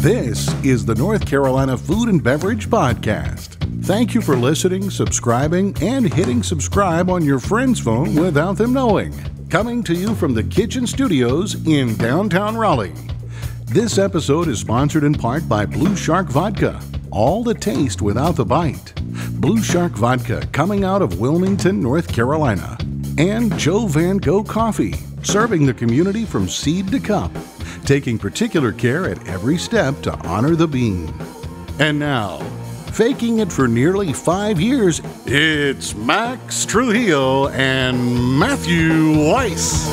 This is the North Carolina Food and Beverage Podcast. Thank you for listening, subscribing, and hitting subscribe on your friend's phone without them knowing. Coming to you from the Kitchen Studios in downtown Raleigh. This episode is sponsored in part by Blue Shark Vodka. All the taste without the bite. Blue Shark Vodka coming out of Wilmington, North Carolina. And Joe Van Gogh Coffee, serving the community from seed to cup, taking particular care at every step to honor the bean. And now, faking it for nearly 5 years, it's Max Trujillo and Matthew Weiss.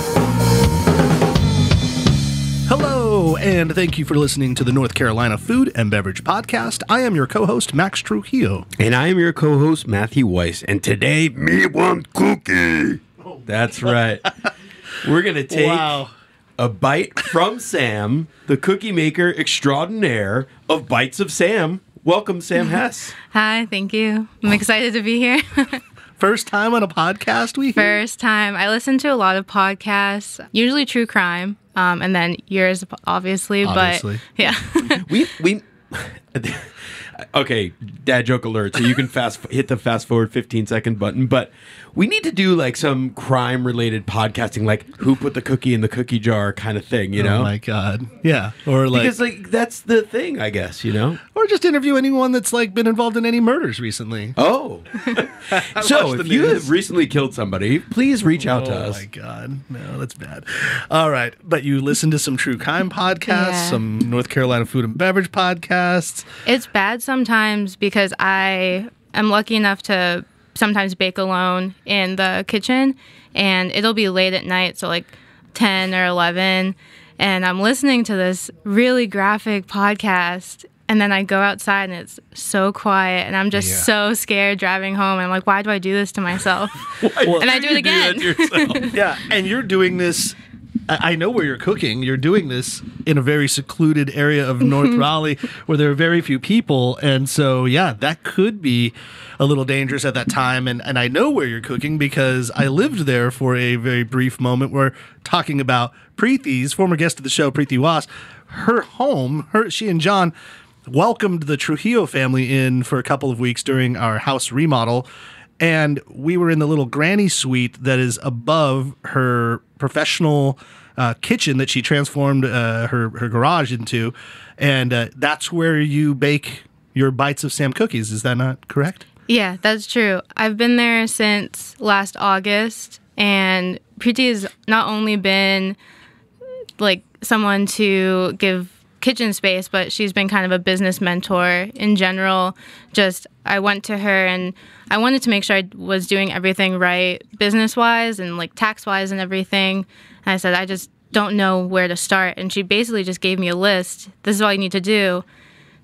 Hello, and thank you for listening to the North Carolina Food and Beverage Podcast. I am your co-host, Max Trujillo. And I am your co-host, Matthew Weiss. And today, me want cookie. That's right. We're going to take a bite from Sam, the cookie maker extraordinaire of Bites of Sam. Welcome, Sam Hess. Hi, thank you. I'm excited to be here. First time on a podcast we hear? First time. I listen to a lot of podcasts, usually true crime, and then yours, obviously. But yeah. we okay, dad joke alert. So you can hit the fast forward 15-second button, but we need to do like some crime related podcasting, like who put the cookie in the cookie jar kind of thing, you know? Oh my God. Yeah. Or like, because like that's the thing, I guess, you know? Or just interview anyone that's like been involved in any murders recently. Oh. So if you have recently killed somebody, please reach out to us. Oh my God. No, that's bad. All right. But you listen to some true crime podcasts, some North Carolina food and beverage podcasts. It's bad sometimes because I am lucky enough to sometimes bake alone in the kitchen, and it'll be late at night, so like 10 or 11, and I'm listening to this really graphic podcast, and then I go outside and it's so quiet, and I'm just so scared driving home. I'm like, why do I do this to myself? And I do it again. Yeah, and you're doing this. I know where you're cooking. You're doing this in a very secluded area of North Raleigh where there are very few people. And so, yeah, that could be a little dangerous at that time. And I know where you're cooking because I lived there for a very brief moment. We're talking about Preethi's, former guest of the show, Preethi Was. Her home, she and John welcomed the Trujillo family in for a couple of weeks during our house remodel. And we were in the little granny suite that is above her professional kitchen that she transformed her garage into. And that's where you bake your Bites of Sam cookies. Is that not correct? Yeah, that's true. I've been there since last August. And Preeti has not only been like someone to give kitchen space, but she's been kind of a business mentor in general. Just I went to her and I wanted to make sure I was doing everything right business-wise and like tax-wise and everything. And I said, I just don't know where to start. And she basically just gave me a list. This is all you need to do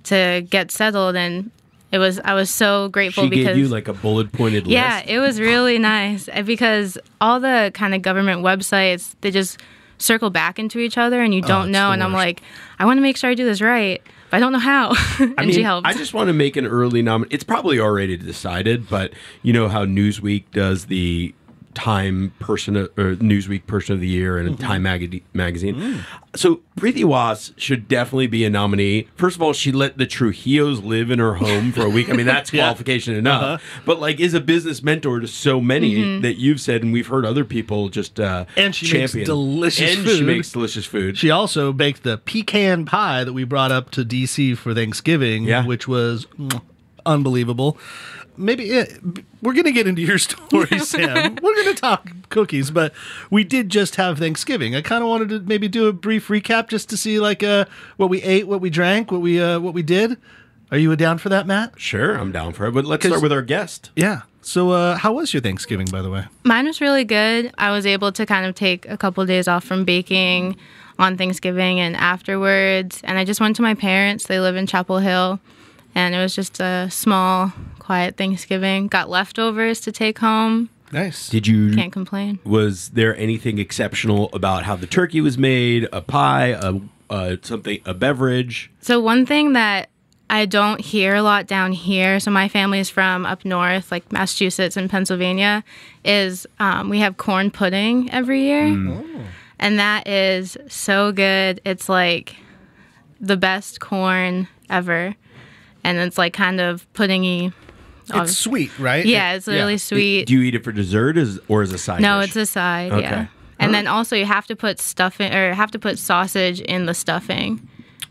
to get settled. And I was so grateful because... She gave you like a bullet-pointed list? Yeah, it was really nice because all the kind of government websites, they just circle back into each other and you don't know. And I'm like, I want to make sure I do this right, but I don't know how. And she helped. I just want to make an early nomination. It's probably already decided, but you know how Newsweek does the Time Person or Newsweek Person of the Year and Time magazine. So Preethi Was should definitely be a nominee. First of all, she let the Trujillos live in her home for a week. I mean, that's qualification enough. But like, is a business mentor to so many that you've said, and we've heard other people just and she champion. Makes delicious food. She makes delicious food. She also baked the pecan pie that we brought up to D.C. for Thanksgiving, which was unbelievable. Maybe we're going to get into your story, Sam. We're going to talk cookies, but we did just have Thanksgiving. I kind of wanted to maybe do a brief recap just to see like what we ate, what we drank, what we did. Are you down for that, Matt? Sure, I'm down for it. But let's start with our guest. Yeah. So how was your Thanksgiving, by the way? Mine was really good. I was able to kind of take a couple of days off from baking on Thanksgiving and afterwards. And I just went to my parents. They live in Chapel Hill. And it was just a small, quiet Thanksgiving. Got leftovers to take home. Nice. Can't complain. Was there anything exceptional about how the turkey was made? A pie, a beverage? So one thing that I don't hear a lot down here, so my family's from up north, like Massachusetts and Pennsylvania, is we have corn pudding every year. And that is so good. It's like the best corn ever. And it's like kind of puddingy. It's sweet, right? Yeah, it's really sweet. Do you eat it for dessert or as a side No, dish? it's a side, Okay. yeah. And then also you have to put stuffing or have to put sausage in the stuffing.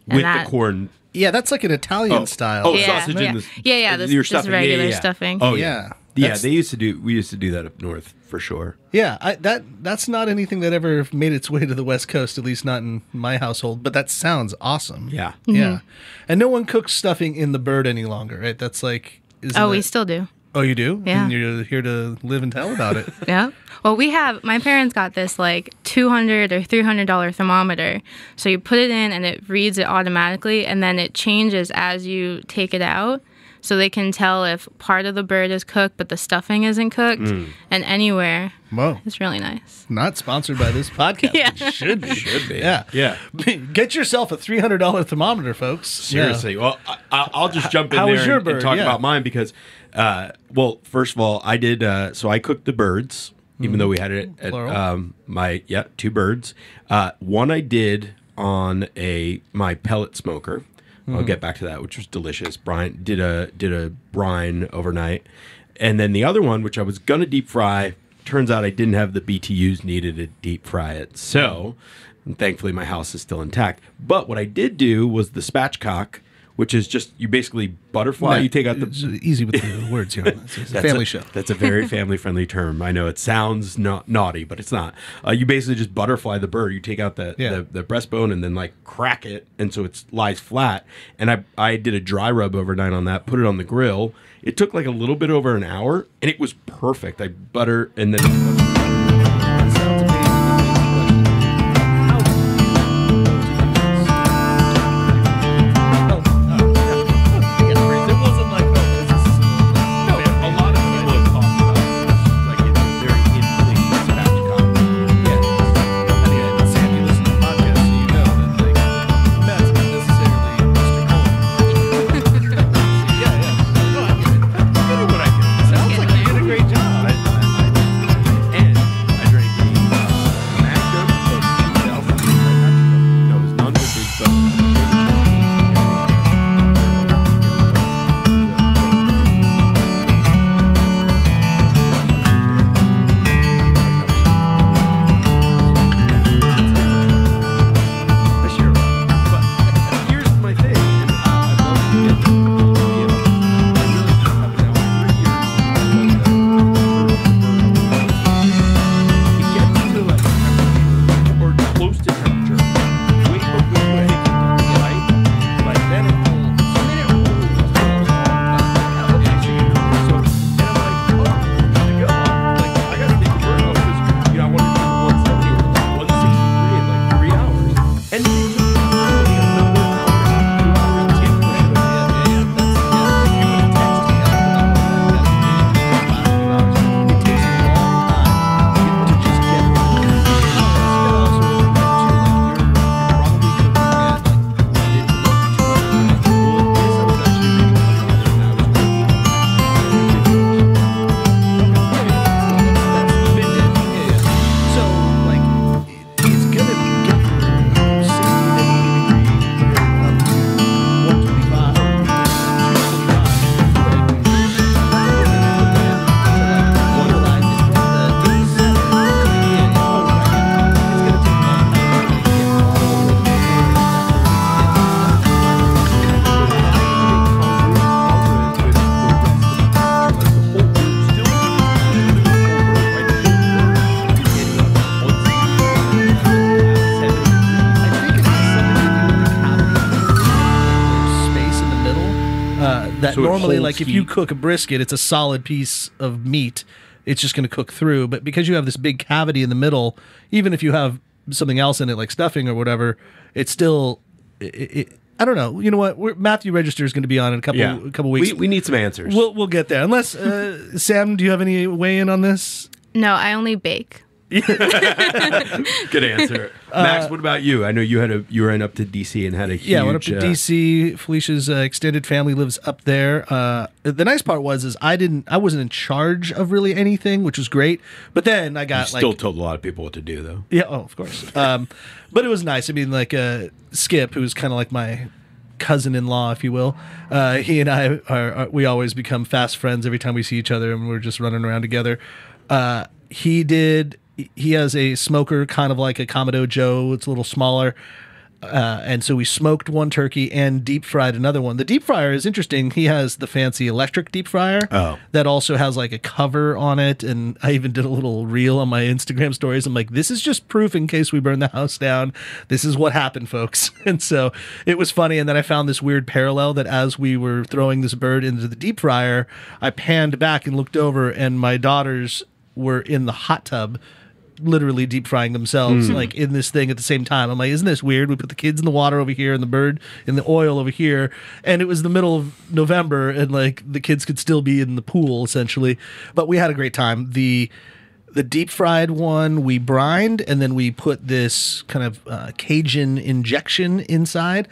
With the corn. Yeah, that's like an Italian style. Oh, Yeah, sausage yeah. in the Yeah, your this stuffing. regular stuffing. Oh Yeah. yeah. That's- We used to do that up north for sure. Yeah, that's not anything that ever made its way to the West Coast, at least not in my household. But that sounds awesome. Yeah. Yeah, and no one cooks stuffing in the bird any longer, right? That's like, We still do. Oh, you do? Yeah. And you're here to live and tell about it. Yeah. Well, my parents got this like $200 or $300 thermometer. So you put it in and it reads it automatically, and then it changes as you take it out. So they can tell if part of the bird is cooked, but the stuffing isn't cooked, and anywhere. Whoa. It's really nice. Not sponsored by this podcast. Yeah. It should be. Should be. Yeah. Yeah. Get yourself a $300 thermometer, folks. Seriously. Yeah. Well, I'll just jump in How there was your and bird? talk Yeah. about mine because, well, first of all, I did. So I cooked the birds, even though we had it at Plural. 2 birds. One I did on my pellet smoker. I'll get back to that, which was delicious. Brian did a brine overnight, and then the other one, which I was gonna deep fry, turns out I didn't have the BTUs needed to deep fry it. So, thankfully, my house is still intact. But what I did do was the spatchcock, which is just you basically butterfly. You take out It's the easy with the words here. It's a family show. That's a very family-friendly term. I know it sounds naughty, but it's not. You basically just butterfly the bird. You take out the breastbone and then like crack it, and so it lies flat. And I did a dry rub overnight on that. Put it on the grill. It took like a little bit over an hour, and it was perfect. I butter and then. So normally, like if you cook a brisket, it's a solid piece of meat. It's just going to cook through. But because you have this big cavity in the middle, even if you have something else in it, like stuffing or whatever, it's still. I don't know. You know what? Matthew Register is going to be on in a couple weeks. We need some answers. We'll get there. Unless Sam, do you have any weigh in on this? No, I only bake. Good answer. Max, what about you? I know you ran up to DC and had a huge... Yeah, I went up to DC. Felicia's extended family lives up there. The nice part was I wasn't in charge of really anything, which was great. But then I got still told a lot of people what to do, though. Yeah, of course. But it was nice. I mean, Skip, who's kind of like my cousin-in-law, if you will. He and I we always become fast friends every time we see each other, and we're just running around together. He has a smoker kind of like a Commodore Joe. It's a little smaller. And so we smoked one turkey and deep fried another one. The deep fryer is interesting. He has the fancy electric deep fryer that also has like a cover on it. And I even did a little reel on my Instagram stories. I'm like, this is just proof in case we burn the house down. This is what happened, folks. And so it was funny. And then I found this weird parallel that as we were throwing this bird into the deep fryer, I panned back and looked over, and my daughters were in the hot tub literally deep frying themselves like in this thing at the same time. I'm like, isn't this weird? We put the kids in the water over here and the bird in the oil over here, and it was the middle of November, and like the kids could still be in the pool essentially. But we had a great time. The deep fried one we brined, and then we put this kind of Cajun injection inside.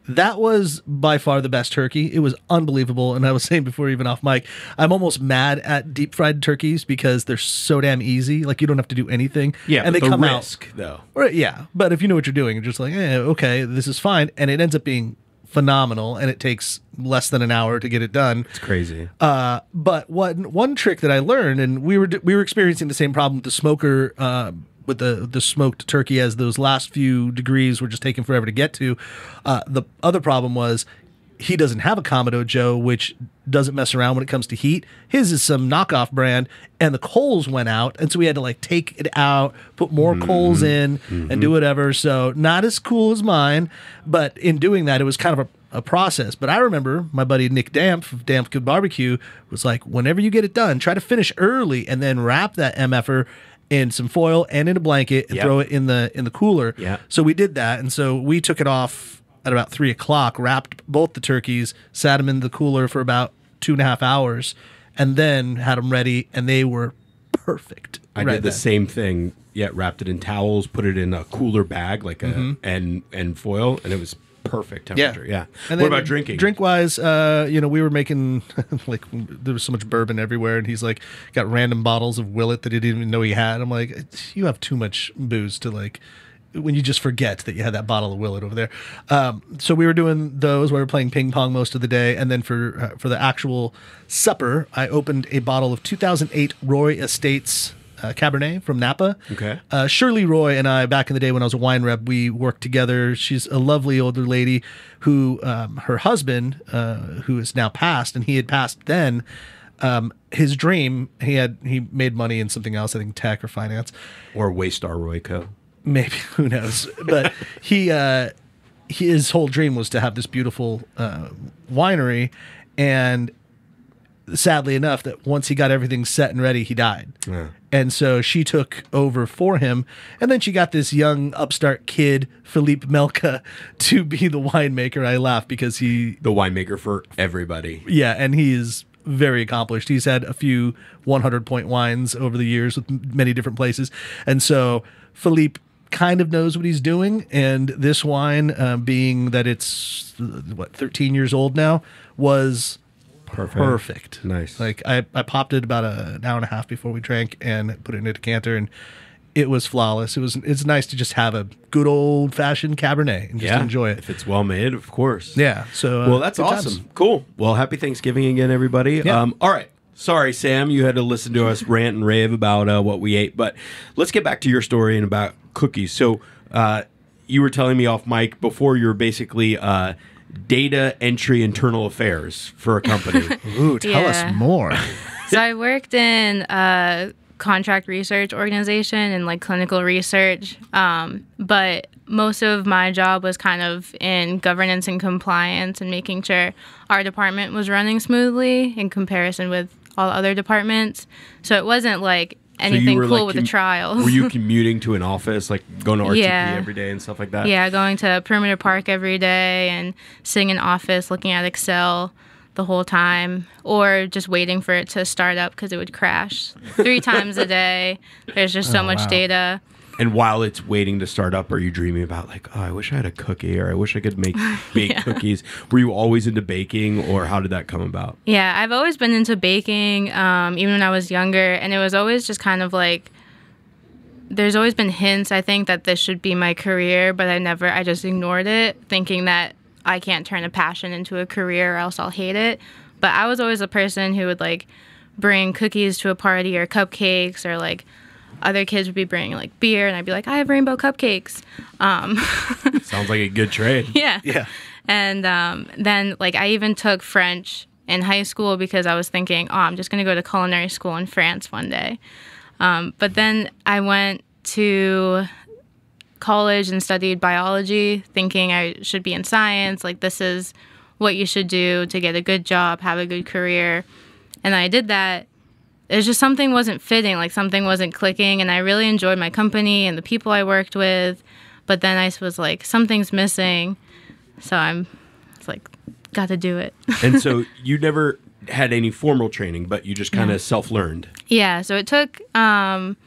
That was by far the best turkey. It was unbelievable. And I was saying before, even off mic, I'm almost mad at deep fried turkeys because they're so damn easy. Like, you don't have to do anything. Yeah, and but they come risk, though. Right, yeah, but if you know what you're doing, you're just like, okay, this is fine. And it ends up being phenomenal, and it takes less than an hour to get it done. It's crazy. But one trick that I learned, and we were experiencing the same problem with the smoker, with the smoked turkey, as those last few degrees were just taking forever to get to. The other problem was he doesn't have a Commodore Joe, which doesn't mess around when it comes to heat. His is some knockoff brand, and the coals went out, and so we had to like take it out, put more coals in, and do whatever. So not as cool as mine, but in doing that, it was kind of a process. But I remember my buddy Nick Damp of Damp Good Barbecue was like, whenever you get it done, try to finish early and then wrap that MFer in some foil and in a blanket and throw it in the cooler. Yeah. So we did that, and so we took it off at about 3 o'clock, wrapped both the turkeys, sat them in the cooler for about 2.5 hours, and then had them ready, and they were perfect. I did the same thing. Yeah, wrapped it in towels, put it in a cooler bag, like and foil, and it was perfect temperature. Yeah. And what about drinking? Drink wise, we were making like, there was so much bourbon everywhere, and he's like got random bottles of Willet that he didn't even know he had. I'm like, you have too much booze to like, when you just forget that you had that bottle of Willet over there. So we were doing those. We were playing ping pong most of the day, and then for the actual supper, I opened a bottle of 2008 Roy Estates Cabernet from Napa. Okay. Shirley Roy and I, back in the day when I was a wine rep, we worked together. She's a lovely older lady who, her husband, who is now passed, and he had passed then, his dream, he made money in something else, I think tech or finance. Or Waystar Royco. Maybe, who knows? But his whole dream was to have this beautiful winery, and sadly enough, that once he got everything set and ready, he died. Yeah. And so she took over for him, and then she got this young upstart kid, Philippe Melka, to be the winemaker. I laugh because the winemaker for everybody. Yeah, and he is very accomplished. He's had a few 100-point wines over the years with many different places, and so Philippe kind of knows what he's doing. And this wine, being that it's 13 years old now, was perfect. Nice. Like I popped it about an hour and a half before we drank and put it in a decanter, and it was flawless. It's nice to just have a good old fashioned Cabernet and just enjoy it. If it's well made, of course. Yeah. So well, that's awesome. Times. Cool. Well, happy Thanksgiving again, everybody. Yeah. All right. Sorry, Sam, you had to listen to us rant and rave about what we ate, but let's get back to your story and about cookies. So you were telling me off mic before, you're basically data entry internal affairs for a company. Ooh, tell us more. So I worked in a contract research organization and like clinical research, but most of my job was kind of in governance and compliance and making sure our department was running smoothly in comparison with all other departments. So it wasn't like anything cool with the trials. Were you commuting to an office, like going to RTP every day and stuff like that? Yeah, going to Perimeter Park every day and sitting in office looking at Excel. the whole time, or just waiting for it to start up because it would crash 3 times a day. There's just so much data. And while it's waiting to start up, are you dreaming about like, oh, I wish I had a cookie, or I wish I could bake cookies? Were you always into baking, or how did that come about? Yeah, I've always been into baking, even when I was younger, and it was always just kind of like, there's always been hints, I think, that this should be my career, but I just ignored it, thinking that I can't turn a passion into a career or else I'll hate it. But I was always a person who would like bring cookies to a party or cupcakes, or like other kids would be bringing like beer, and I'd be like, I have rainbow cupcakes. Sounds like a good trade. Yeah. Yeah. And then like I even took French in high school because I was thinking, I'm just going to go to culinary school in France one day. But then I went to college and studied biology, thinking I should be in science. Like, this is what you should do to get a good job, have a good career. And I did that. It's just something wasn't fitting, like something wasn't clicking, and I really enjoyed my company and the people I worked with, but then I was like, something's missing, so it's like, got to do it. And so you never had any formal training, but you just kind of self-learned. Yeah, so it took, for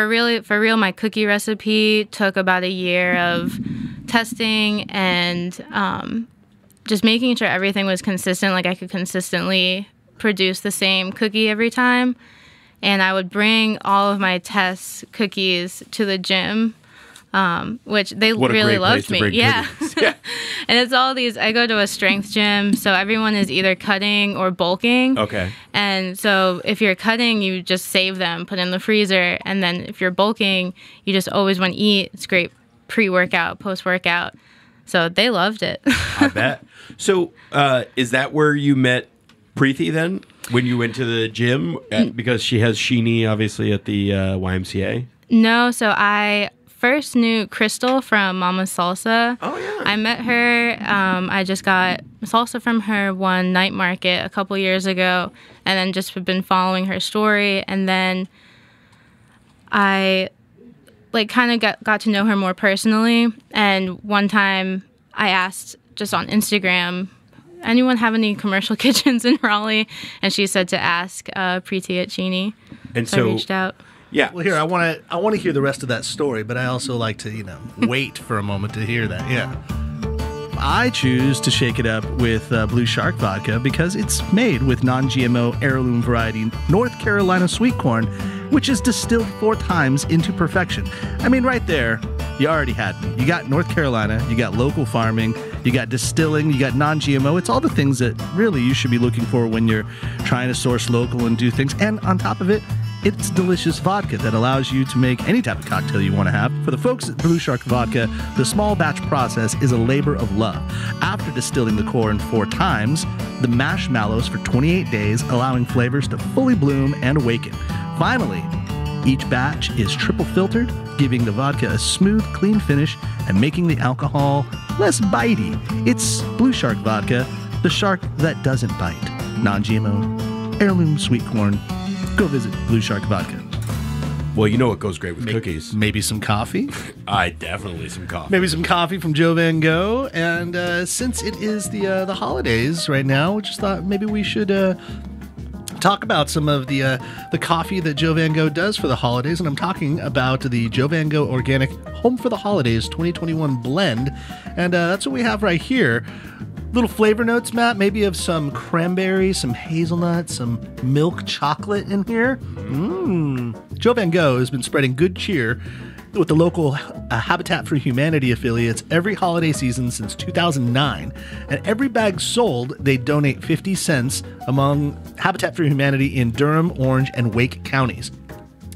real, my cookie recipe took about a year of testing and just making sure everything was consistent, like I could consistently produce the same cookie every time. And I would bring all of my test cookies to the gym, which they really loved me. Yeah. Yeah. And it's all these, I go to a strength gym, so everyone is either cutting or bulking. Okay. And so if you're cutting, you just save them, put in the freezer. And then if you're bulking, you just always want to eat. It's great pre-workout, post-workout. So they loved it. I bet. So is that where you met Preeti then, when you went to the gym? Because she has Sheeny, obviously, at the YMCA? No, so I first knew Crystal from Mama Salsa. Oh, yeah. I met her. I just got salsa from her one night market a couple years ago, and then just been following her story. And then I kind of got to know her more personally. And one time I asked just on Instagram, anyone have any commercial kitchens in Raleigh? And she said to ask Preeti at Sheeny. And so I reached out. Yeah. Well, here I want to hear the rest of that story, but I also like to wait for a moment to hear that. Yeah. I choose to shake it up with Blue Shark Vodka because it's made with non-GMO heirloom variety North Carolina sweet corn, which is distilled 4 times into perfection. I mean, right there, you already had me. You got North Carolina, you got local farming, you got distilling, you got non-GMO. It's all the things that really you should be looking for when you're trying to source local and do things. And on top of it, it's delicious vodka that allows you to make any type of cocktail you want to have. For the folks at Blue Shark Vodka, the small batch process is a labor of love. After distilling the corn 4 times, the mash mallows for 28 days, allowing flavors to fully bloom and awaken. Finally, each batch is triple filtered, giving the vodka a smooth, clean finish and making the alcohol less bitey. It's Blue Shark Vodka, the shark that doesn't bite. Non-GMO, heirloom sweet corn. Go visit Blue Shark Vodka. Well, you know what goes great with cookies? Maybe some coffee. Definitely some coffee. Maybe some coffee from Joe Van Gogh. And since it is the holidays right now, we just thought maybe we should talk about some of the coffee that Joe Van Gogh does for the holidays. And I'm talking about the Joe Van Gogh Organic Home for the Holidays 2021 blend. And that's what we have right here. Little flavor notes, Matt, maybe of some cranberry, some hazelnut, some milk chocolate in here. Joe Van Gogh has been spreading good cheer with the local Habitat for Humanity affiliates every holiday season since 2009. And every bag sold, they donate 50 cents among Habitat for Humanity in Durham, Orange, and Wake counties.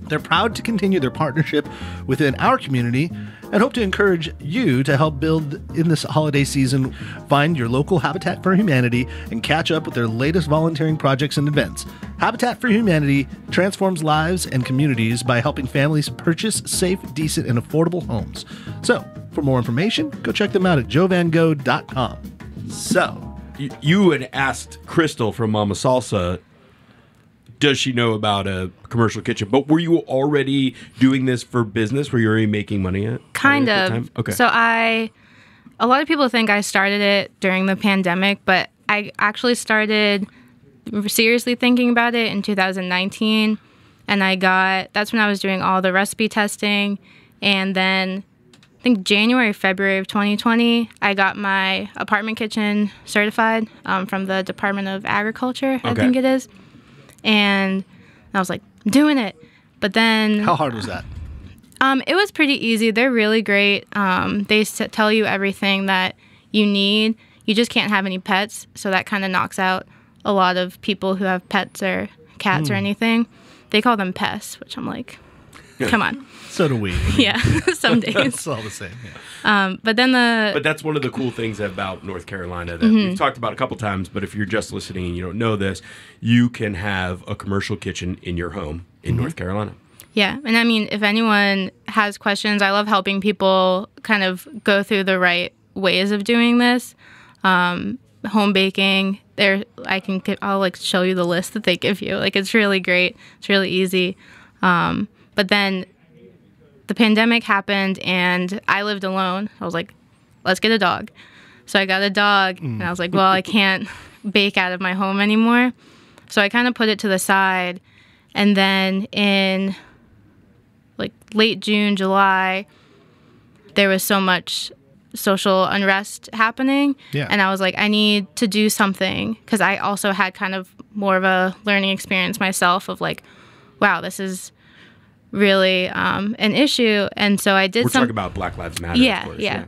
They're proud to continue their partnership within our community and hope to encourage you to help build in this holiday season. Find your local Habitat for Humanity and catch up with their latest volunteering projects and events. Habitat for Humanity transforms lives and communities by helping families purchase safe, decent, and affordable homes. So, for more information, go check them out at joevangogh.com. So, you had asked Crystal from Mama Salsa, does she know about a commercial kitchen? But were you already doing this for business? Were you already making money at Kind that of. time? Okay. So a lot of people think I started it during the pandemic, but I actually started seriously thinking about it in 2019, and that's when I was doing all the recipe testing, and then I think January, February of 2020, I got my apartment kitchen certified from the Department of Agriculture, I think it is, and I was like, doing it. But then... How hard was that? It was pretty easy. They're really great. They tell you everything that you need. You just can't have any pets, so that kind of knocks out a lot of people who have pets or cats or anything. They call them pests, which I'm like, come on. So do we. Yeah, some days. It's all the same. Yeah. But that's one of the cool things about North Carolina that we've talked about a couple times, but if you're just listening and you don't know this, you can have a commercial kitchen in your home in North Carolina. Yeah, and I mean, if anyone has questions, I love helping people kind of go through the right ways of doing this. Home baking, I'll like show you the list that they give you. Like, it's really great. It's really easy. But then the pandemic happened and I lived alone. I was like, let's get a dog. So I got a dog and I was like, well, I can't bake out of my home anymore. So I kind of put it to the side. And then in like late June, July, there was so much social unrest happening. Yeah. And I was like, I need to do something, because I also had kind of more of a learning experience myself of like, wow, this is really an issue. And so I did We're talking about Black Lives Matter, yeah, of course. yeah.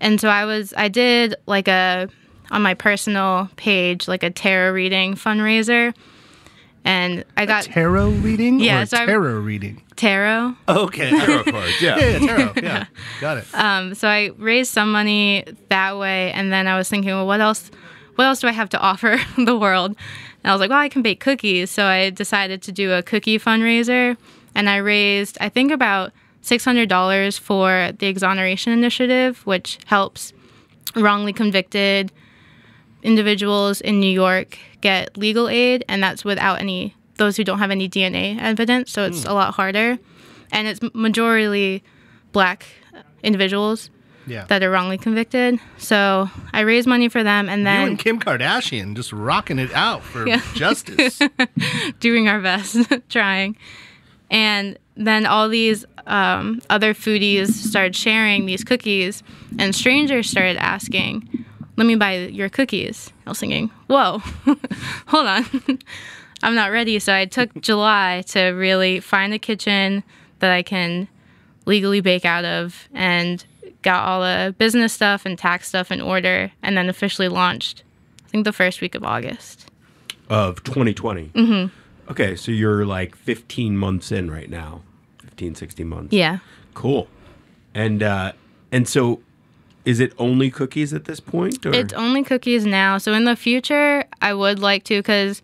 And so I did like on my personal page, like a tarot reading fundraiser. And I got tarot reading? Yeah, or so tarot reading. Tarot. Okay. Tarot cards, yeah. Yeah, tarot. Yeah. Got it. So I raised some money that way, and then I was thinking, well, what else do I have to offer the world? And I was like, well, I can bake cookies. So I decided to do a cookie fundraiser, and I raised, I think, about $600 for the Exoneration Initiative, which helps wrongly convicted individuals in New York get legal aid, and that's without those who don't have any DNA evidence, so it's a lot harder. And it's majority Black individuals that are wrongly convicted. So I raised money for them, and then... You and Kim Kardashian just rocking it out for justice. Doing our best, trying. And then all these other foodies started sharing these cookies, and strangers started asking, let me buy your cookies. I was thinking, whoa, hold on. I'm not ready. So I took July to really find a kitchen that I can legally bake out of, and got all the business stuff and tax stuff in order, and then officially launched, I think, the first week of August. Of 2020? Mm-hmm. Okay, so you're like 15 months in right now. 15, 16 months. Yeah. Cool. And so... Is it only cookies at this point? Or? It's only cookies now. So in the future, I would like to, because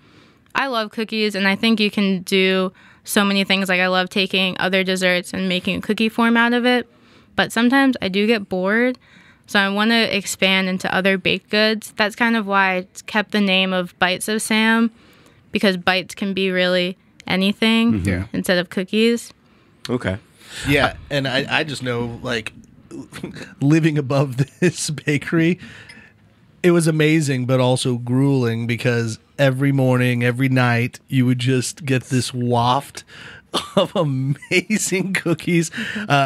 I love cookies, and I think you can do so many things. Like, I love taking other desserts and making a cookie form out of it. But sometimes I do get bored. So I want to expand into other baked goods. That's kind of why I kept the name of Bites of Sam, because bites can be really anything instead of cookies. Okay. Yeah, and I just know, like, living above this bakery, it was amazing, but also grueling, because every morning, every night, you would just get this waft of amazing cookies.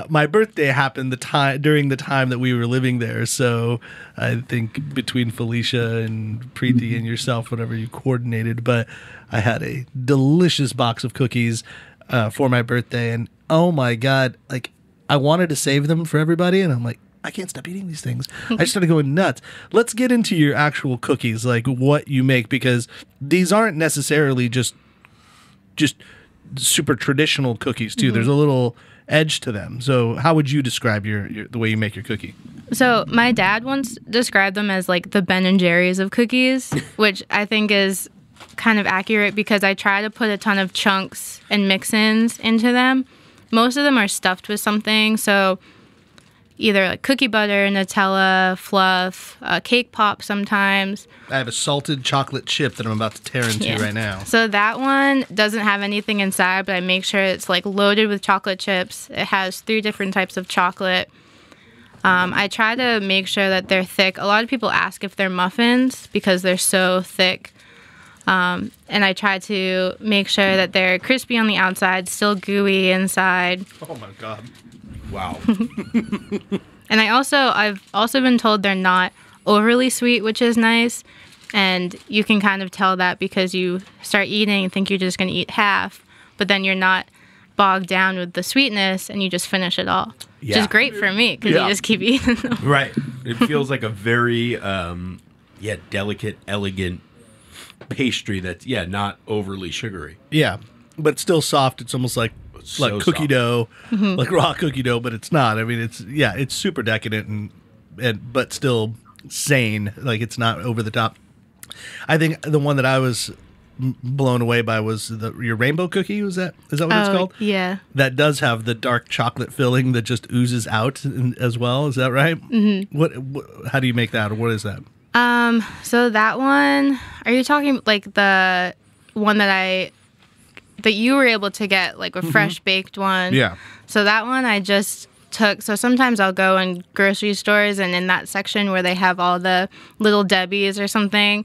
My birthday happened during the time that we were living there, so I think between Felicia and Preeti and yourself, whatever you coordinated, but I had a delicious box of cookies for my birthday, and oh my God, like, I wanted to save them for everybody, and I'm like, I can't stop eating these things. I just started going nuts. Let's get into your actual cookies, like what you make, because these aren't necessarily just super traditional cookies too. There's a little edge to them. So how would you describe the way you make your cookie? So my dad once described them as like the Ben and Jerry's of cookies, which I think is kind of accurate, because I try to put a ton of chunks and mix-ins into them. Most of them are stuffed with something, so either like cookie butter, Nutella, fluff, cake pop sometimes. I have a salted chocolate chip that I'm about to tear into right now. So that one doesn't have anything inside, but I make sure it's like loaded with chocolate chips. It has 3 different types of chocolate. I try to make sure that they're thick. A lot of people ask if they're muffins because they're so thick. And I try to make sure that they're crispy on the outside, still gooey inside. Oh my God. Wow. And I've also been told they're not overly sweet, which is nice. And you can kind of tell that because you start eating and think you're just going to eat half, but then you're not bogged down with the sweetness and you just finish it all. Which is great for me because you just keep eating them. Right. It feels like a very, delicate, elegant pastry that's, not overly sugary. Yeah, but still soft. It's almost like cookie soft. dough, like raw cookie dough, but it's not. I mean, it's super decadent and but still sane. Like it's not over the top. I think the one that I was blown away by was your rainbow cookie. Is that what it's called? Yeah. That does have the dark chocolate filling that just oozes out as well. Is that right? Mm-hmm. What? How do you make that, or what is that? So that one, are you talking like the one that you were able to get, like a fresh baked one? Yeah. So that one I just took. So sometimes I'll go in grocery stores and in that section where they have all the Little Debbies or something,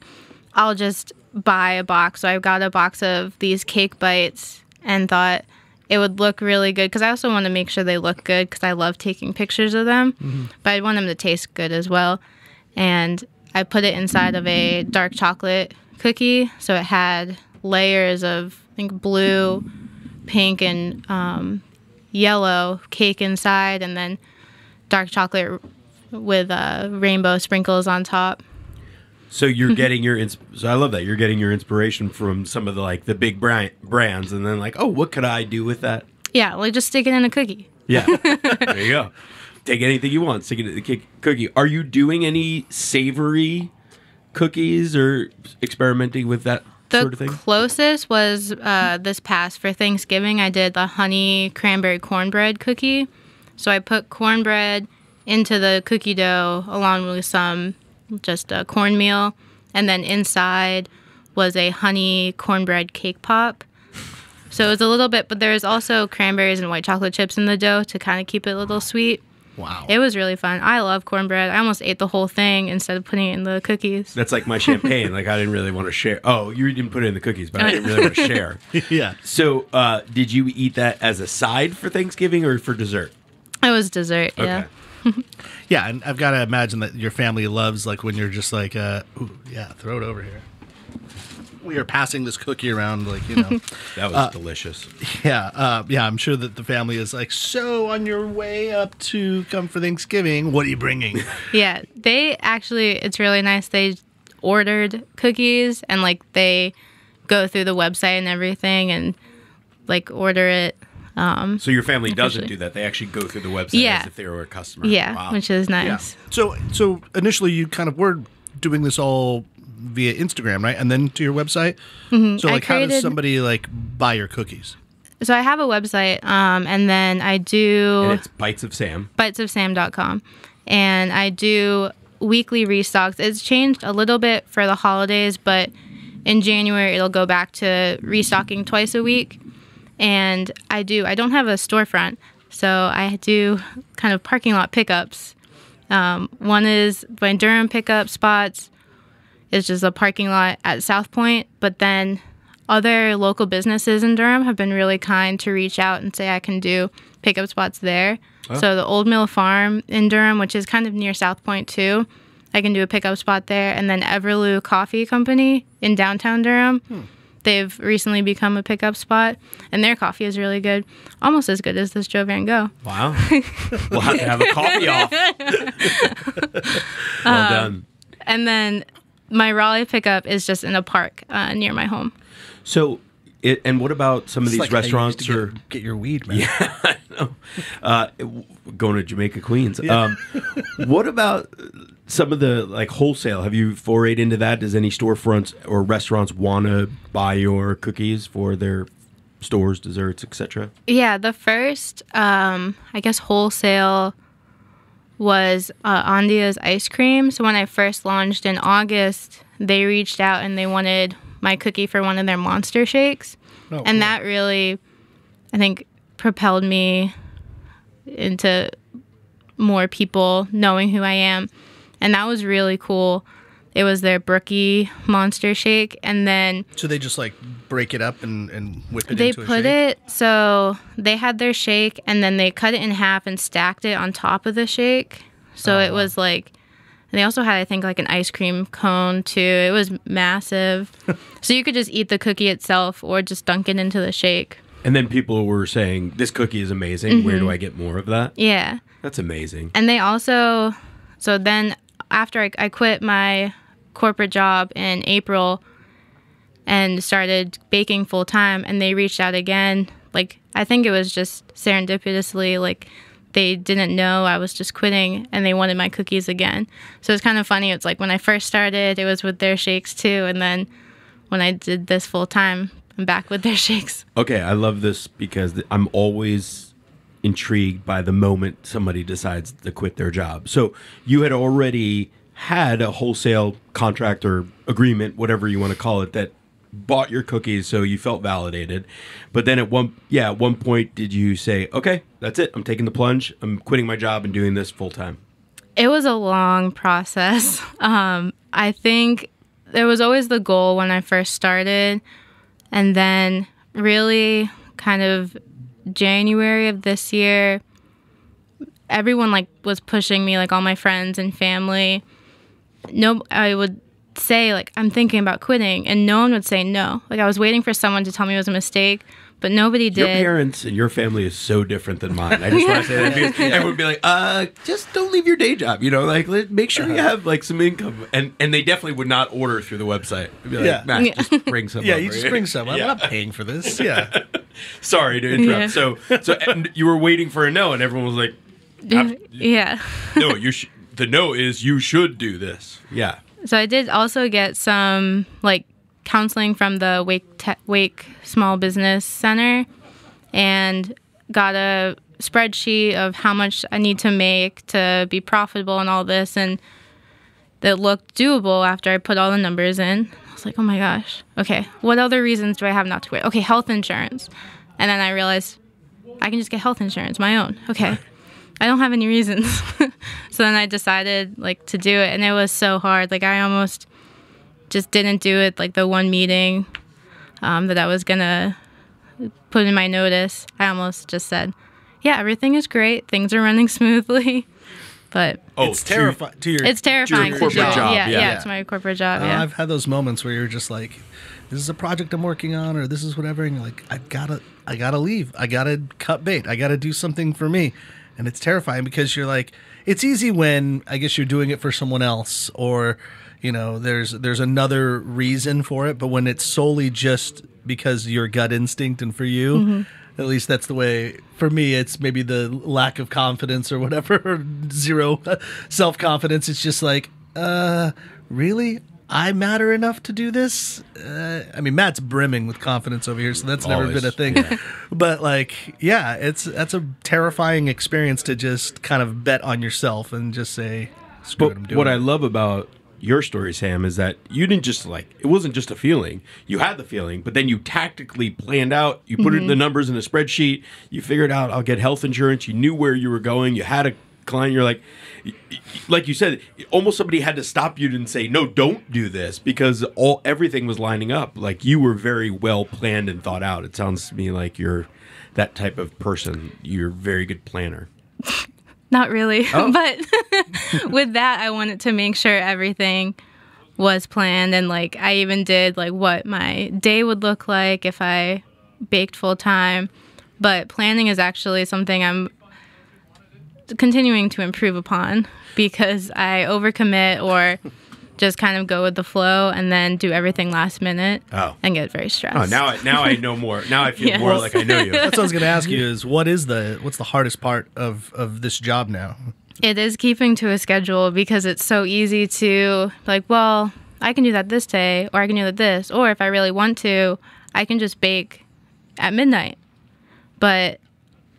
I'll just buy a box. So I've got a box of these cake bites and thought it would look really good because I also want to make sure they look good because I love taking pictures of them, but I want them to taste good as well. And I put it inside of a dark chocolate cookie, so it had layers of, I think, blue, pink, and yellow cake inside, and then dark chocolate with rainbow sprinkles on top. So you're getting so I love that you're getting your inspiration from some of the big brands, and then what could I do with that? Yeah, like just stick it in a cookie. Yeah, there you go. Take anything you want, stick it in the cookie. Are you doing any savory cookies or experimenting with that sort of thing? The closest was this past for Thanksgiving. I did the honey cranberry cornbread cookie. So I put cornbread into the cookie dough along with some just cornmeal, and then inside was a honey cornbread cake pop. So it was a little bit, but there's also cranberries and white chocolate chips in the dough to kind of keep it a little sweet. Wow. It was really fun. I love cornbread. I almost ate the whole thing instead of putting it in the cookies. That's like my champagne. I didn't really want to share. Oh, you didn't put it in the cookies, but I didn't really want to share. Yeah. So did you eat that as a side for Thanksgiving or for dessert? It was dessert, yeah. Okay. Yeah, and I've got to imagine that your family loves when you're just throw it over here. We are passing this cookie around, That was delicious. Yeah, I'm sure that the family is so on your way up to come for Thanksgiving, what are you bringing? Yeah, they actually, it's really nice. They ordered cookies and they go through the website and everything and order it. So your family doesn't do that. They actually go through the website as if they were a customer. Yeah, wow. which is nice. Yeah. So initially you kind of were doing this all via Instagram, right? And then to your website? Mm-hmm. So how does somebody buy your cookies? So I have a website, and then I do... And it's Bites of Sam. bitesofsam.com. And I do weekly restocks. It's changed a little bit for the holidays, but in January it'll go back to restocking twice a week. And I don't have a storefront, so I do kind of parking lot pickups. One is my Durham pickup spots. It's just a parking lot at South Point, but then other local businesses in Durham have been really kind to reach out and say I can do pickup spots there. Oh. So the Old Mill Farm in Durham, which is kind of near South Point too, I can do a pickup spot there. And then Everlew Coffee Company in downtown Durham. They've recently become a pickup spot, and their coffee is really good. Almost as good as this Joe Van Gogh. Wow. We'll have to have a coffee off. Well done. And then my Raleigh pickup is just in a park near my home. So, and what about some of these restaurants? Get your weed, man. Yeah, I know. Going to Jamaica, Queens. Yeah. What about some of the wholesale? Have you forayed into that? Does any storefronts or restaurants want to buy your cookies for their stores, desserts, etc.? Yeah, the first, I guess, wholesale was Andia's ice cream. So when I first launched in August, they reached out and they wanted my cookie for one of their monster shakes. Oh, and cool. That really, I think, propelled me into more people knowing who I am. And that was really cool. It was their Brookie Monster Shake. And then... So they just like break it up and whip it they into a shake? put it... So they had their shake and then they cut it in half and stacked it on top of the shake. So it was like... And they also had, I think, like an ice cream cone, too. It was massive. So you could just eat the cookie itself or just dunk it into the shake. And then people were saying, this cookie is amazing. Where do I get more of that? Yeah. That's amazing. And they also... So then after I quit my corporate job in April and started baking full time, and they reached out again. Like, I think it was just serendipitously, like... They didn't know I was just quitting, and they wanted my cookies again. So it's kind of funny. It's like when I first started, it was with their shakes too, and then when I did this full time, I'm back with their shakes. Okay, I love this because I'm always intrigued by the moment somebody decides to quit their job. So you had already had a wholesale contract or agreement, whatever you want to call it, that bought your cookies, so you felt validated. But then at one point, did you say, okay, that's it, I'm taking the plunge, I'm quitting my job and doing this full time? It was a long process. I think there was always the goal when I first started, and then really kind of January of this year, everyone like was pushing me, like all my friends and family. No, I would say like I'm thinking about quitting, and no one would say no. Like I was waiting for someone to tell me it was a mistake, but nobody did. Your parents and your family is so different than mine. I just want to say that because everyone would be like, just don't leave your day job, like make sure you have like some income, and they definitely would not order through the website. They'd be like, Matt, just bring some. Yeah, over. you just bring some. I'm not paying for this. Yeah. Sorry to interrupt. So and you were waiting for a no, and everyone was like, yeah. No, the no is you should do this. Yeah. So I did also get some like counseling from the Wake Small Business Center, and got a spreadsheet of how much I need to make to be profitable and all this, and that looked doable after I put all the numbers in. I was like, oh my gosh, okay, what other reasons do I have not to quit? Okay, health insurance. And then I realized I can just get health insurance, my own. Okay. I don't have any reasons. So then I decided like to do it, and it was so hard. Like I almost just didn't do it. Like the one meeting that I was gonna put in my notice, I almost just said, yeah, everything is great. Things are running smoothly. But it's terrifying. It's terrifying to your corporate job. Yeah, it's my corporate job. Yeah. I've had those moments where you're just like, this is a project I'm working on, or this is whatever, and you're like, I gotta leave. I gotta cut bait. I gotta do something for me. And it's terrifying because you're like, it's easy when I guess you're doing it for someone else, or there's another reason for it. But when it's solely just because your gut instinct and for you, at least that's the way for me. It's maybe the lack of confidence or whatever, or zero self-confidence. It's just like, really? I matter enough to do this? I mean, Matt's brimming with confidence over here, so that's never been a thing. Yeah. But that's a terrifying experience to just kind of bet on yourself and just say, screw it, I'm doing it. What I love about your story, Sam, is that you didn't just it wasn't just a feeling. You had the feeling, but then you tactically planned out. You put the numbers in a spreadsheet. You figured out, I'll get health insurance. You knew where you were going. You had a client. You're like you said, almost somebody had to stop you and say, no, don't do this, because everything was lining up. Like you were very well planned and thought out. It sounds to me like you're that type of person. You're a very good planner. Not really. Oh. But with that, I wanted to make sure everything was planned. And like, I even did like what my day would look like if I baked full time. But planning is actually something I'm continuing to improve upon, because I overcommit or just kind of go with the flow and then do everything last minute and get very stressed. Oh, now I know more. Now I feel more like I know you. That's what I was going to ask you is what's the hardest part of this job now? It is keeping to a schedule, because it's so easy to like, well, I can do that this day, or I can do that this, or if I really want to, I can just bake at midnight. But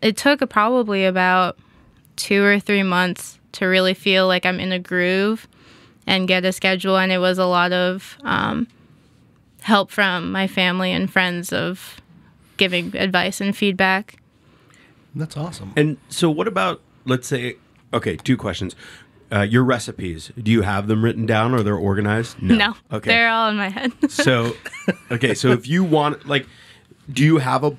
it took probably about 2 or 3 months to really feel like I'm in a groove and get a schedule. And it was a lot of help from my family and friends of giving advice and feedback. That's awesome. And so what about, let's say, Okay, two questions. Your recipes, do you have them written down or they're organized? No. Okay. They're all in my head. So, okay, so if you want, like, do you have a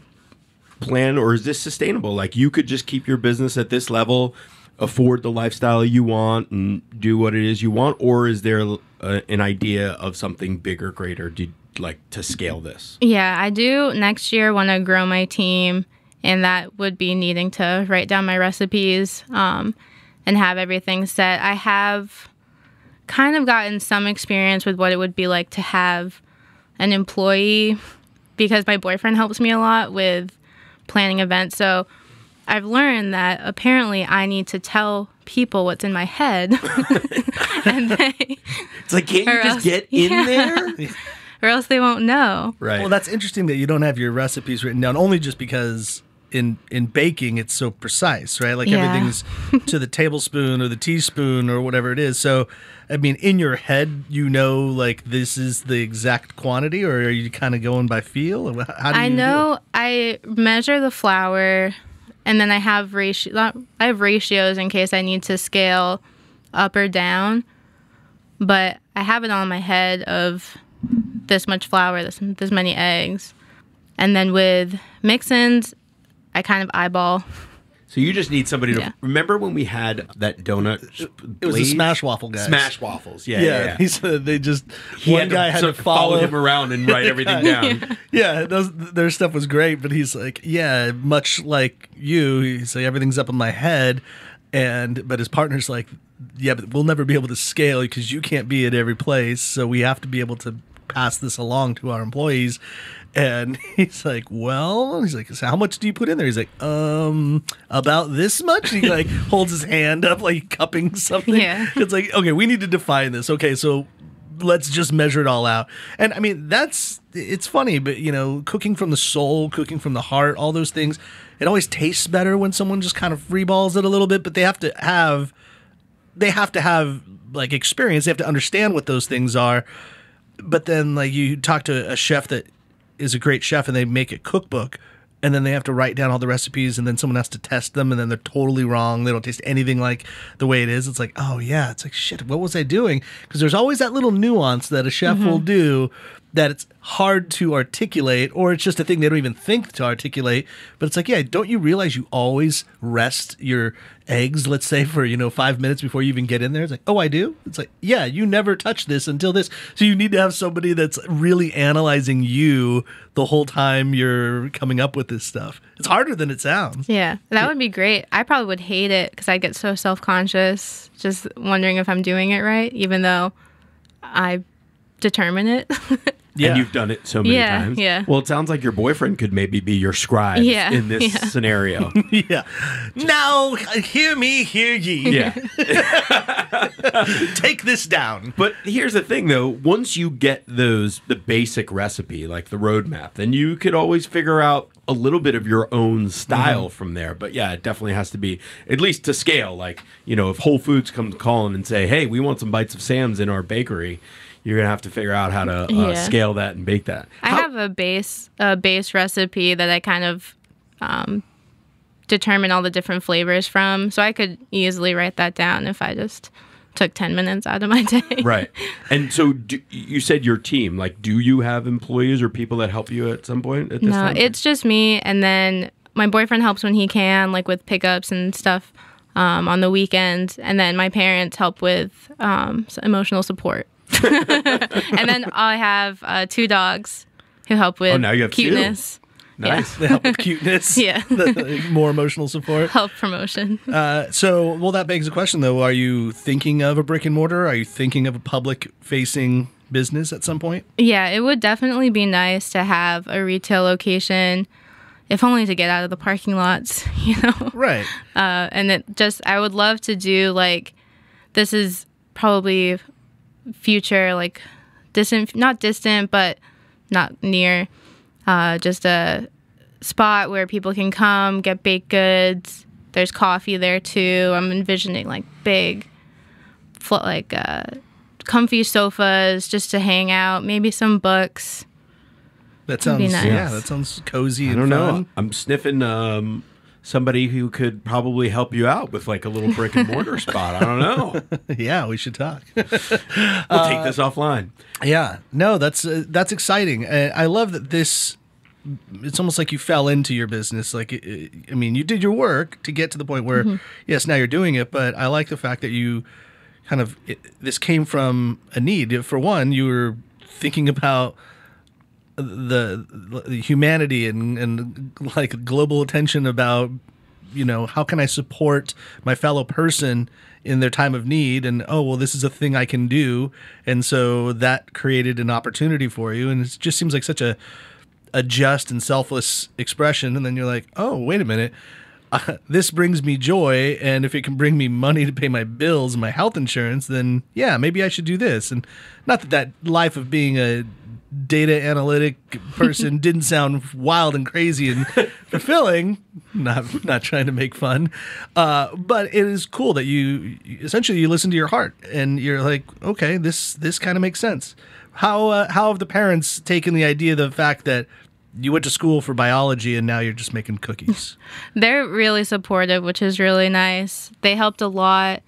plan or is this sustainable? Like, you could just keep your business at this level, afford the lifestyle you want, and do what it is you want? Or is there an idea of something bigger, greater? Do you like to scale this? Yeah, I do next year want to grow my team, and that would be needing to write down my recipes and have everything set. I have kind of gotten some experience with what it would be like to have an employee because my boyfriend helps me a lot with planning events. So I've learned that apparently I need to tell people what's in my head. And it's like, can't you just get in there? Or else they won't know. Right. Well, that's interesting that you don't have your recipes written down, only just because in baking it's so precise, right? Like everything's to the tablespoon or the teaspoon or whatever it is. So, I mean, in your head, you know, like this is the exact quantity, or are you kind of going by feel? Or how do you do it? I measure the flour, and then I have ratios in case I need to scale up or down. But I have it all in my head of this much flour, this many eggs. And then with mix-ins, I kind of eyeball. So you just need somebody to remember when we had that donut. It was the Smash Waffle guys. Smash Waffles, yeah. He said they just He one guy had to follow him around and write everything down. Yeah, their stuff was great, but he's like, yeah, much like you, he's like, everything's up in my head, but his partner's like, yeah, but we'll never be able to scale because you can't be at every place, so we have to be able to pass this along to our employees. And he's like, well, he's like, so how much do you put in there? He's like, about this much. He like holds his hand up like cupping something. Yeah. It's like, okay, we need to define this. Okay, so let's just measure it all out. And I mean, it's funny, but you know, cooking from the soul, cooking from the heart, all those things, it always tastes better when someone just kind of freeballs it a little bit, but they have to have like experience. They have to understand what those things are. But then like you talk to a chef that is a great chef and they make a cookbook and then they have to write down all the recipes and then someone has to test them and then they're totally wrong. They don't taste anything like the way it is. It's like, oh yeah, it's like, shit, what was I doing? Because there's always that little nuance that a chef will do that it's hard to articulate, or it's just a thing they don't even think to articulate. But it's like, yeah, don't you realize you always rest your eggs, let's say, for 5 minutes before you even get in there? It's like, oh, I do? It's like, yeah, you never touch this until this. So you need to have somebody that's really analyzing you the whole time you're coming up with this stuff. It's harder than it sounds. Yeah, that would be great. I probably would hate it because I get so self-conscious, just wondering if I'm doing it right, even though I determine it. Yeah. And you've done it so many times. Yeah. Well, it sounds like your boyfriend could maybe be your scribe in this scenario. Yeah. Now, hear me, hear ye. Yeah. Take this down. But here's the thing, though. Once you get the basic recipe, like the roadmap, then you could always figure out a little bit of your own style from there. But yeah, it definitely has to be, at least to scale. Like, if Whole Foods comes calling and say, hey, we want some bites of Sam's in our bakery, you're going to have to figure out how to scale that and bake that. I have a base recipe that I kind of determine all the different flavors from. So I could easily write that down if I just took 10 minutes out of my day. Right. And so you said your team. Like, do you have employees or people that help you at some point at this time? No, it's just me. And then my boyfriend helps when he can, like with pickups and stuff on the weekends. And then my parents help with emotional support. And then I have 2 dogs who help with now you have cuteness. 2. Nice. They help with cuteness. Yeah. More emotional support. Help promotion. So that begs the question, though. Are you thinking of a brick and mortar? Are you thinking of a public-facing business at some point? Yeah, it would definitely be nice to have a retail location, if only to get out of the parking lots, Right. And I would love to do, like, this is probably future, like not distant, but not near, just a spot where people can come get baked goods. There's coffee there too. I'm envisioning like big, comfy sofas just to hang out, maybe some books. That sounds nice. Yeah, that sounds cozy and I don't fun. know. I'm sniffing somebody who could probably help you out with like a little brick and mortar spot. I don't know. Yeah, we should talk. We'll take this offline. Yeah, no, that's exciting. I love that this. It's almost like you fell into your business. Like, I mean, you did your work to get to the point where, yes, now you're doing it. But I like the fact that you kind of this came from a need. For one, you were thinking about the humanity and like global attention about, you know, how can I support my fellow person in their time of need, and oh well, this is a thing I can do, and so that created an opportunity for you, and it just seems like such a just and selfless expression. And then you're like, oh wait a minute, this brings me joy, and if it can bring me money to pay my bills and my health insurance, then yeah, maybe I should do this. And not that life of being a data analytic person didn't sound wild and crazy and fulfilling. Not trying to make fun, but it is cool that you essentially listen to your heart and you're like, okay, this kind of makes sense. How have the parents taken the idea, the fact that you went to school for biology and now you're just making cookies? They're really supportive, which is really nice. They helped a lot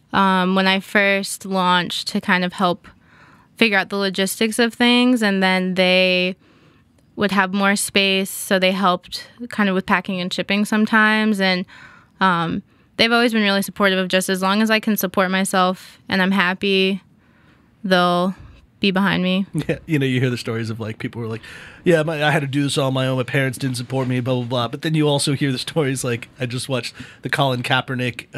when I first launched to kind of help figure out the logistics of things, and then they would have more space, so they helped kind of with packing and shipping sometimes. And they've always been really supportive of just as long as I can support myself and I'm happy, they'll be behind me. Yeah, you know, you hear the stories of like people were like, yeah, I had to do this all on my own. My parents didn't support me, blah, blah, blah. But then you also hear the stories like, I just watched the Colin Kaepernick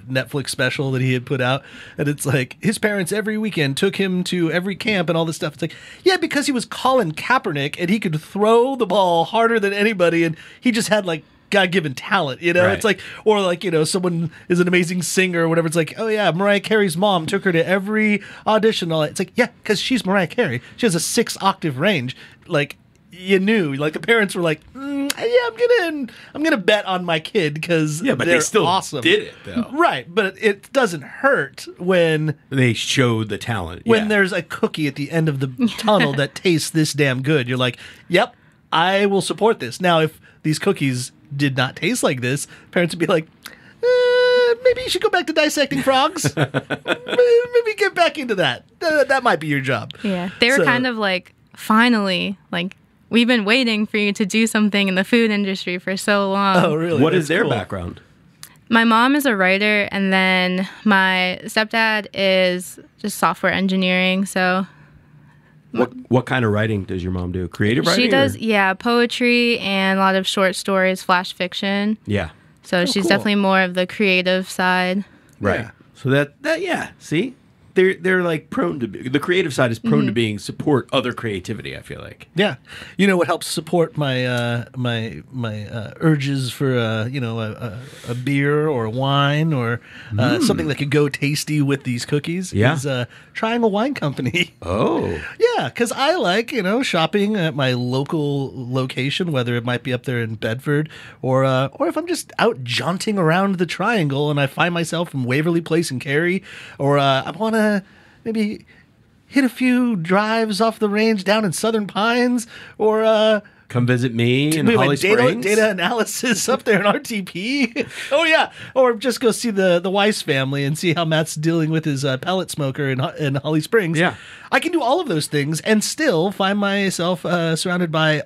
Netflix special that he had put out. And it's like his parents every weekend took him to every camp and all this stuff. It's like, yeah, because he was Colin Kaepernick and he could throw the ball harder than anybody. And he just had like God-given talent, you know? Right. It's like, or like, you know, someone is an amazing singer or whatever. It's like, oh yeah, Mariah Carey's mom took her to every audition and all that. It's like, yeah, because she's Mariah Carey. She has a 6-octave range. Like, you knew, like the parents were like, yeah, I'm gonna bet on my kid because Yeah, but they're they still awesome. did it though. Right, but it doesn't hurt when They showed the talent. when yeah. there's a cookie at the end of the tunnel that tastes this damn good. You're like, yep, I will support this. Now, if these cookies did not taste like this, parents would be like, maybe you should go back to dissecting frogs. Maybe get back into that. That might be your job. Yeah, they were So- kind of like, finally, like, we've been waiting for you to do something in the food industry for so long. Oh, really? What That's is their cool. background? My mom is a writer, and then my stepdad is just software engineering. So What kind of writing does your mom do? Creative writing? she does, or- yeah, poetry and a lot of short stories, flash fiction. Yeah. So she's cool. definitely more of the creative side. Right. Yeah. So that yeah, see? They're like prone to the creative side is prone to being support other creativity, I feel like. Yeah, you know what helps support my my urges for you know a beer or a wine or something that could go tasty with these cookies. Yeah. Is Triangle Wine Company. Oh. Yeah, because I like, you know, shopping at my local location, whether it might be up there in Bedford or if I'm just out jaunting around the Triangle and I find myself in Waverly Place in Cary, or I want to maybe hit a few drives off the range down in Southern Pines, or Come visit me in we Holly went Springs. data analysis up there in RTP. Oh yeah, or just go see the Weiss family and see how Matt's dealing with his pellet smoker in Holly Springs. Yeah. I can do all of those things and still find myself surrounded by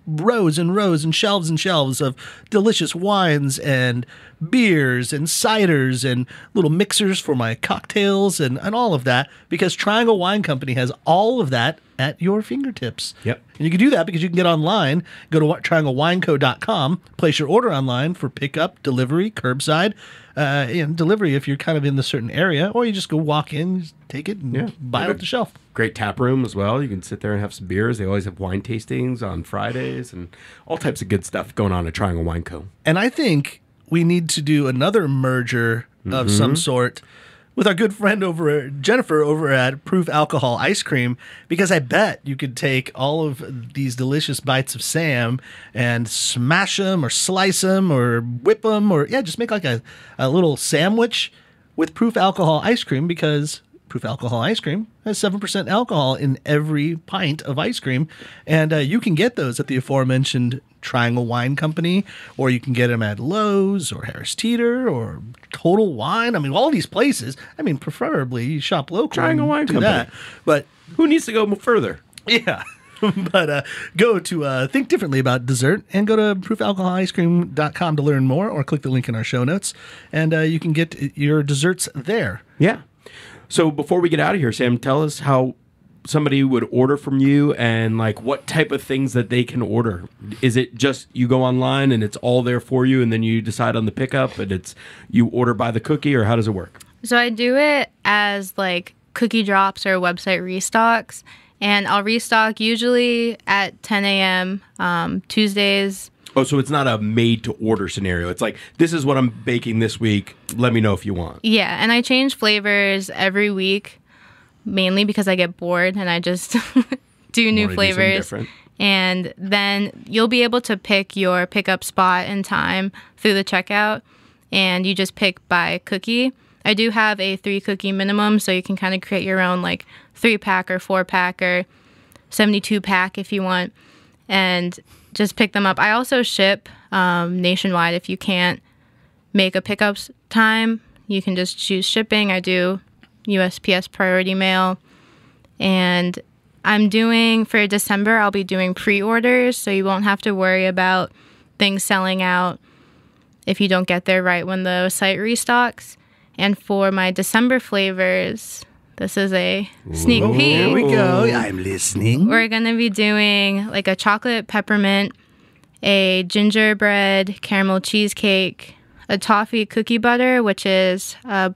rows and rows and shelves of delicious wines and beers and ciders and little mixers for my cocktails and all of that, because Triangle Wine Company has all of that at your fingertips. Yep. And you can do that because you can get online, go to trianglewineco.com, place your order online for pickup, delivery, curbside, and delivery if you're kind of in the certain area, or you just go walk in, just take it, and buy it off the shelf. Great tap room as well. You can sit there and have some beers. They always have wine tastings on Fridays and all types of good stuff going on at Triangle Wine Co. And I think we need to do another merger of some sort with our good friend Jennifer over at Proof Alcohol Ice Cream, because I bet you could take all of these delicious bites of Sam and smash them or slice them or whip them, or just make like a little sandwich with Proof Alcohol Ice Cream, because Proof Alcohol Ice Cream has 7% alcohol in every pint of ice cream, and you can get those at the aforementioned Triangle Wine Company, or you can get them at Lowe's or Harris Teeter or Total Wine. I mean, all these places. I mean, preferably you shop local. Triangle Wine Company. That. But who needs to go further? yeah. But go to Think Differently About Dessert and go to proofalcoholicecream.com to learn more, or click the link in our show notes, and you can get your desserts there. Yeah. So before we get out of here, Sam, tell us how somebody would order from you and like what type of things that they can order. Is it just you go online and it's all there for you and then you decide on the pickup and it's you order by the cookie, or how does it work? So I do it as like cookie drops or website restocks. And I'll restock usually at 10 a.m. Tuesdays. Oh, so it's not a made-to-order scenario. It's like, this is what I'm baking this week. Let me know if you want. Yeah, and I change flavors every week, mainly because I get bored and I just do new flavors. And then you'll be able to pick your pickup spot and time through the checkout, and you just pick by cookie. I do have a 3-cookie minimum, so you can kind of create your own like 3-pack or 4-pack or 72-pack if you want, and just pick them up. I also ship nationwide. If you can't make a pickup time, you can just choose shipping. I do USPS priority mail, and I'm doing for December, I'll be doing pre-orders, so you won't have to worry about things selling out if you don't get there right when the site restocks. And for my December flavors, this is a sneak peek. Here we go. I'm listening. We're going to be doing like a chocolate peppermint, a gingerbread caramel cheesecake, a toffee cookie butter, which is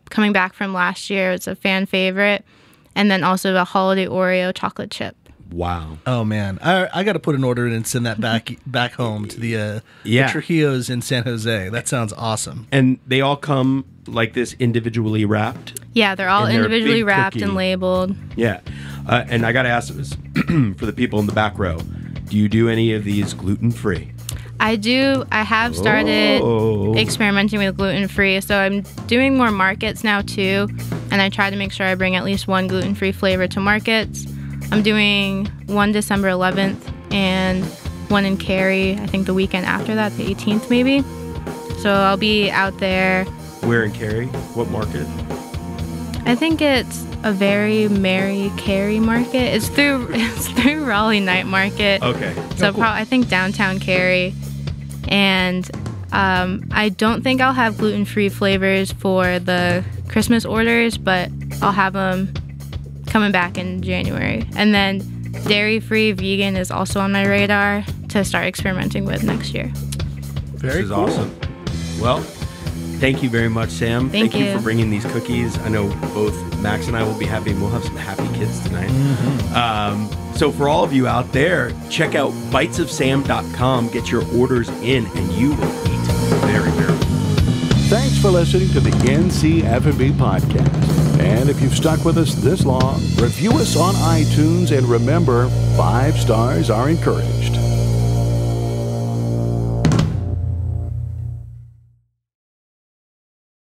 coming back from last year. It's a fan favorite. And then also a holiday Oreo chocolate chip. Wow. Oh, man. I got to put an order in and send that back home to the Trujillos in San Jose. That sounds awesome. And they all come like this individually wrapped? Yeah, they're all individually wrapped and labeled. Yeah. And I got to ask this for the people in the back row. Do you do any of these gluten-free? I do. I have started experimenting with gluten-free, so I'm doing more markets now too, and I try to make sure I bring at least one gluten-free flavor to markets. I'm doing one December 11th and one in Cary, I think the weekend after that, the 18th maybe. So I'll be out there. Where in Cary? What market? I think it's a very merry Cary market. It's through Raleigh Night Market. Okay. So cool. I think downtown Cary. And I don't think I'll have gluten-free flavors for the Christmas orders, but I'll have them coming back in January. And then dairy-free vegan is also on my radar to start experimenting with next year. This is awesome. Well, thank you very much, Sam. Thank you for bringing these cookies. I know both Max and I will be happy, and we'll have some happy kids tonight. Mm-hmm. So for all of you out there, check out bitesofsam.com. Get your orders in, and you will eat very, very well. Thanks for listening to the NC F&B podcast. And if you've stuck with us this long, review us on iTunes, and remember, 5 stars are encouraged.